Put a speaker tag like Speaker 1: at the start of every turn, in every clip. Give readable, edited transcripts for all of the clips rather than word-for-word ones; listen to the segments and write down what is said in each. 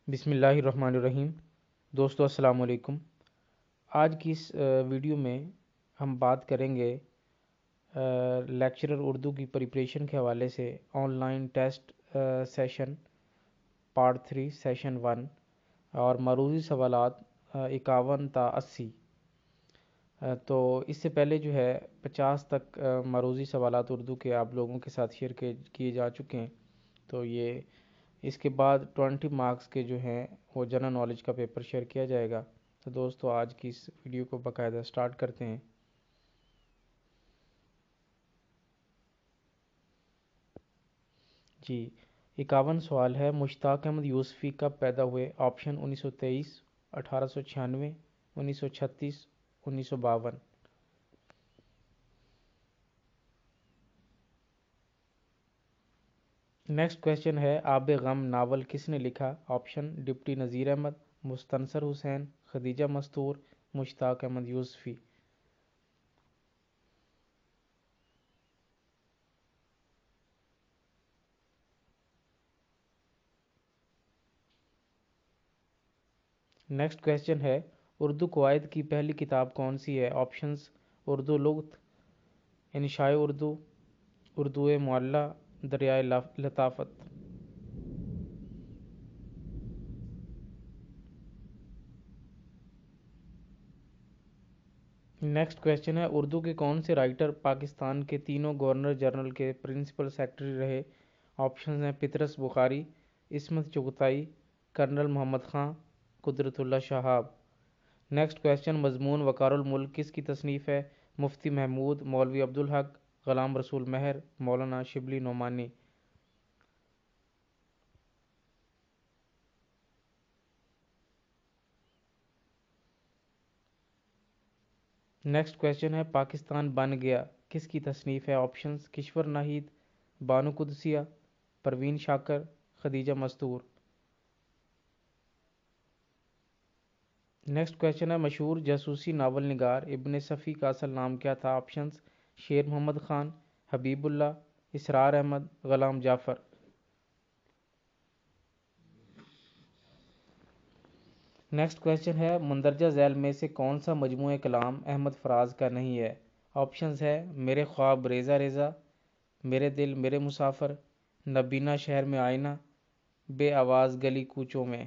Speaker 1: بسم اللہ الرحمن الرحیم۔ دوستو السلام علیکم۔ آج کی اس ویڈیو میں ہم بات کریں گے لیکچرر اردو کی پریپریشن کے حوالے سے on line test session part 3 session 1 اور معروضی سوالات 51 تا 80۔ تو اس سے پہلے جو ہے 50 تک معروضی سوالات اردو کے آپ لوگوں کے ساتھ شیئر کیے جا چکے ہیں۔ تو یہ اس کے بعد 20 مارکس کے جو ہیں وہ جنرل نالج کا پیپر شیئر کیا جائے گا۔ تو دوستو آج کی اس ویڈیو کو باقاعدہ سٹارٹ کرتے ہیں۔ جی 51 سوال ہے، مشتاق احمد یوسفی کب پیدا ہوئے؟ آپشن 1923، 1896، 1936، 1952۔ نیکسٹ کویشچن ہے، آب غم ناول کس نے لکھا؟ آپشن ڈپٹی نذیر احمد، مستنصر حسین، خدیجہ مستور، مشتاق احمد یوسفی۔ نیکسٹ کویشچن ہے، اردو قواعد کی پہلی کتاب کون سی ہے؟ آپشنز اردو لغت، انشاء اردو، اردو معلی، دریائے لطافت۔ نیکسٹ کویشچن ہے، اردو کے کون سے رائٹر پاکستان کے تینوں گورنر جنرل کے پرنسپل سیکرٹری رہے؟ آپشنز ہیں پطرس بخاری، عصمت چغتائی، کرنل محمد خان، قدرت اللہ شہاب۔ نیکسٹ کویشچن، مضمون وقار الملک کس کی تصنیف ہے؟ مفتی محمود، مولوی عبدالحق، غلام رسول مہر، مولانا شبلی نعمانی۔ نیکسٹ کویشچن ہے، پاکستان بن گیا کس کی تصنیف ہے؟ آپشنز کشور ناہید، بانو قدسیہ، پروین شاکر، خدیجہ مستور۔ نیکسٹ کویشچن ہے، مشہور جاسوسی ناول نگار ابن صفی کا اصل نام کیا تھا؟ آپشنز شیر محمد خان، حبیب اللہ، اسرار احمد، غلام جعفر۔ نیکسٹ کویشچن ہے، مندرجہ ذیل میں سے کون سا مجموعہ کلام احمد فراز کا نہیں ہے؟ آپشنز ہے میرے خواب ریزہ ریزہ، میرے دل میرے مسافر، نبینا شہر میں آئینہ، بے آواز گلی کوچوں میں۔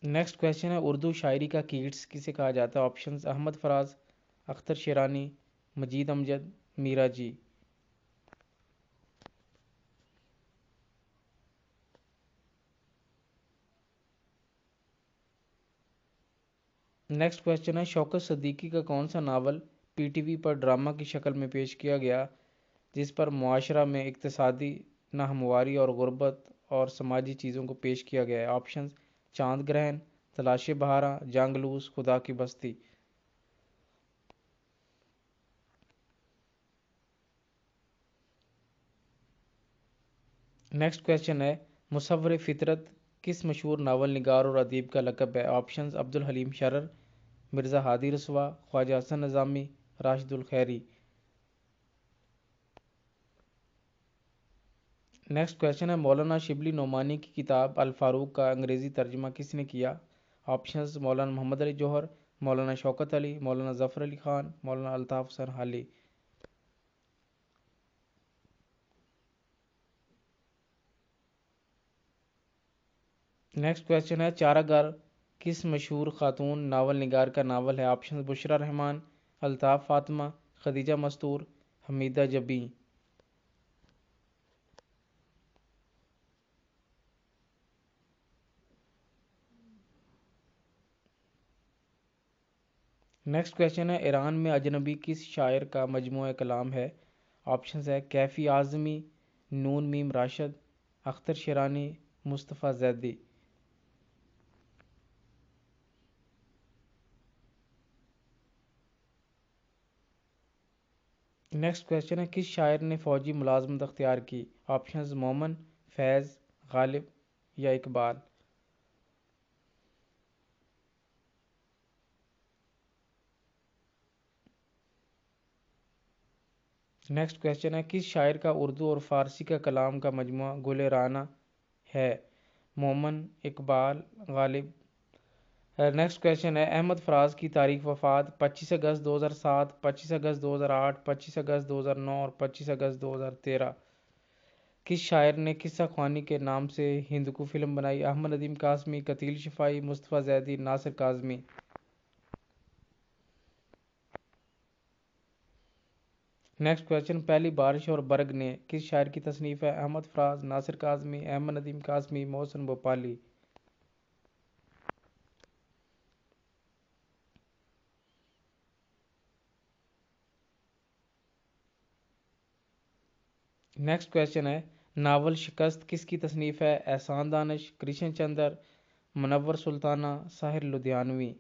Speaker 1: نیکسٹ کویشچن ہے، اردو شاعری کا کیٹس کسے کہا جاتا ہے؟ آپشنز احمد فراز، اختر شیرانی، مجید امجد، میرا جی۔ نیکسٹ کویشچن ہے، شوکت صدیقی کا کون سا ناول پی ٹی وی پر ڈرامہ کی شکل میں پیش کیا گیا جس پر معاشرہ میں اقتصادی ناہمواری اور غربت اور سماجی چیزوں کو پیش کیا گیا ہے؟ آپشنز چاند گرہن، تلاش بہارا، جانگلوس، خدا کی بستی۔ نیکسٹ کویشچن ہے، مصور فطرت کس مشہور ناول نگار اور ادیب کا لقب ہے؟ آپشنز عبدالحلیم شرر، مرزا ہادی رسوا، خواجہ حسن نظامی، راشد الخیری۔ نیکسٹ کویشچن ہے، مولانا شبلی نعمانی کی کتاب الفاروق کا انگریزی ترجمہ کس نے کیا؟ آپشنز مولانا محمد علی جوہر، مولانا شوکت علی، مولانا ظفر علی خان، مولانا الطاف حسین حالی۔ نیکسٹ کویشچن ہے، چارہ گر کس مشہور خاتون ناول نگار کا ناول ہے؟ آپشنز بشریٰ رحمان، الطاف فاطمہ، خدیجہ مستور، حمیدہ جبیں۔ نیکسٹ کویشچن ہے، ایران میں اجنبی کس شاعر کا مجموعہ کلام ہے؟ آپشنز ہے کیفی اعظمی، نون میم راشد، اختر شیرانی، مصطفیٰ زیدی۔ نیکسٹ کویشچن ہے، کس شاعر نے فوجی ملازمت اختیار کی؟ آپشنز مومن، فیض، غالب یا اقبال۔ نیکسٹ کویشچن ہے کس شاعر کا اردو اور فارسی کا کلام کا مجموعہ گل رانہ ہے؟ مومن، اقبال، غالب۔ نیکسٹ کویشچن ہے احمد فراز کی تاریخ وفات 25 اگست 2007، 25 اگست 2008، 25 اگست 2009 اور 25 اگست 2013۔ کس شاعر نے قصہ خوانی کے نام سے ہند کو فلم بنائی؟ احمد ندیم قاسمی، قتیل شفائی، مصطفیٰ زیدی، ناصر کاظمی۔ نیکسٹ کویشچن پہلی بارش اور برگ نے کس شاعر کی تصنیف ہے؟ احمد فراز، ناصر کاظمی، احمد ندیم قاسمی، محسن بھوپالی۔ نیکسٹ کویشچن ہے ناول شکست کس کی تصنیف ہے؟ احسان دانش، کرشن چندر، منور سلطانہ، ساحر لدھیانوی۔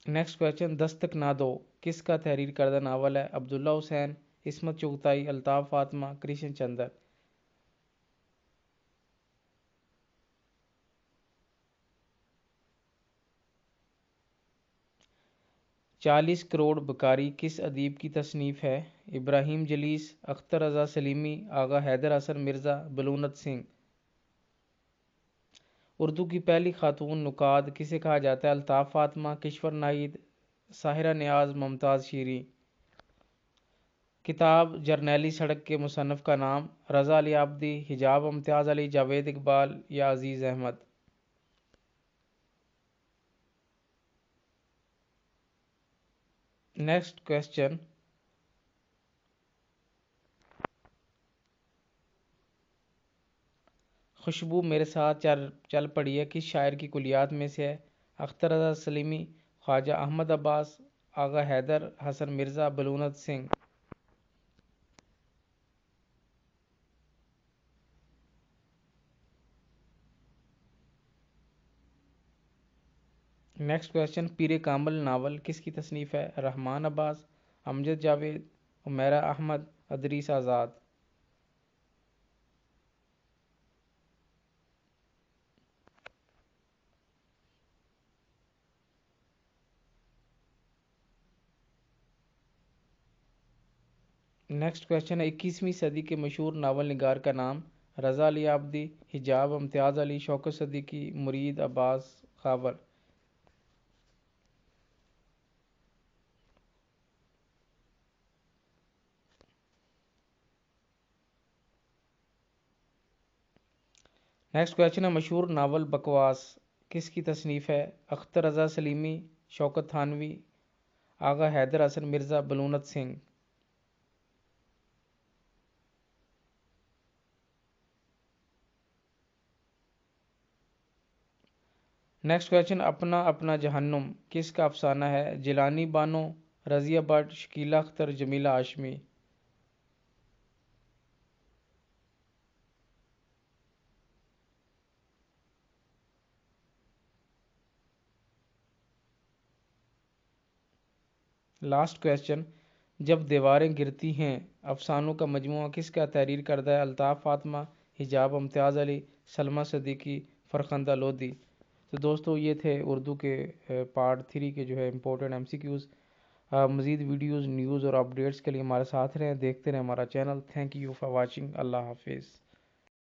Speaker 1: نیکسٹ کویشچن دستک نہ دو کس کا تحریر کردہ ناول ہے؟ عبداللہ حسین، عصمت چغتائی، الطاف فاطمہ، کرشن چندر۔ 40 کروڑ بکاری کس ادیب کی تصنیف ہے؟ ابراہیم جلیس، اختر رضا سلیمی، آغا حیدر حسن مرزا، بلونت سنگھ۔ اردو کی پہلی خاتون نقاد کسے کہا جاتا ہے؟ الطاف فاطمہ، کشور ناہید، ساحرہ نیاز، ممتاز شیریں۔ کتاب جرنیلی سڑک کے مصنف کا نام؟ رضا علی عابدی، حجاب امتیاز علی، جاوید اقبال یا عزیز احمد۔ نیکسٹ کویشچن خوشبو میرے ساتھ چل پڑی ہے کس شاعر کی کلیات میں سے ہے؟ اختر رضا سلیمی، خواجہ احمد عباس، آغا حیدر حسن Mirza, Balwant Singh. Next question Peer Kamil novel کس کی تصنیف ہے؟ رحمان عباس، امجد جاوید، عمیرہ احمد، ادریس آزاد۔ نیکسٹ کویشچن ہے 21ویں صدی کے مشہور ناول نگار کا نام؟ رضا علی عابدی، حجاب امتیاز علی، شوکت صدیقی، مرید عباس خاور۔ نیکسٹ کویشچن ہے مشہور ناول بکواس کس کی تصنیف ہے؟ اختر رضا سلیمی، شوکت تھانوی، آغا حیدر حسن مرزا، بلونت سنگھ۔ نیکسٹ کویشچن اپنا اپنا جہنم کس کا افسانہ ہے؟ Jilani Bano, Razia but, Shakila Akhtar, Jamila Hashmi. Last question جب دیواریں گرتی ہیں افسانوں کا مجموعہ کس کا تحریر کردہ ہے؟ الطاف فاطمہ، حجاب امتیاز علی، سلمیٰ صدیقی، فرخندہ لودھی۔ تو دوستو یہ تھے اردو کے پارٹ 3 کے جو ہے امپورٹنٹ ایم سی کیوز۔ مزید ویڈیوز، نیوز اور اپڈیٹس کے لیے ہمارے ساتھ رہیں، دیکھتے رہیں ہمارا channel. Thank you for watching. اللہ حافظ۔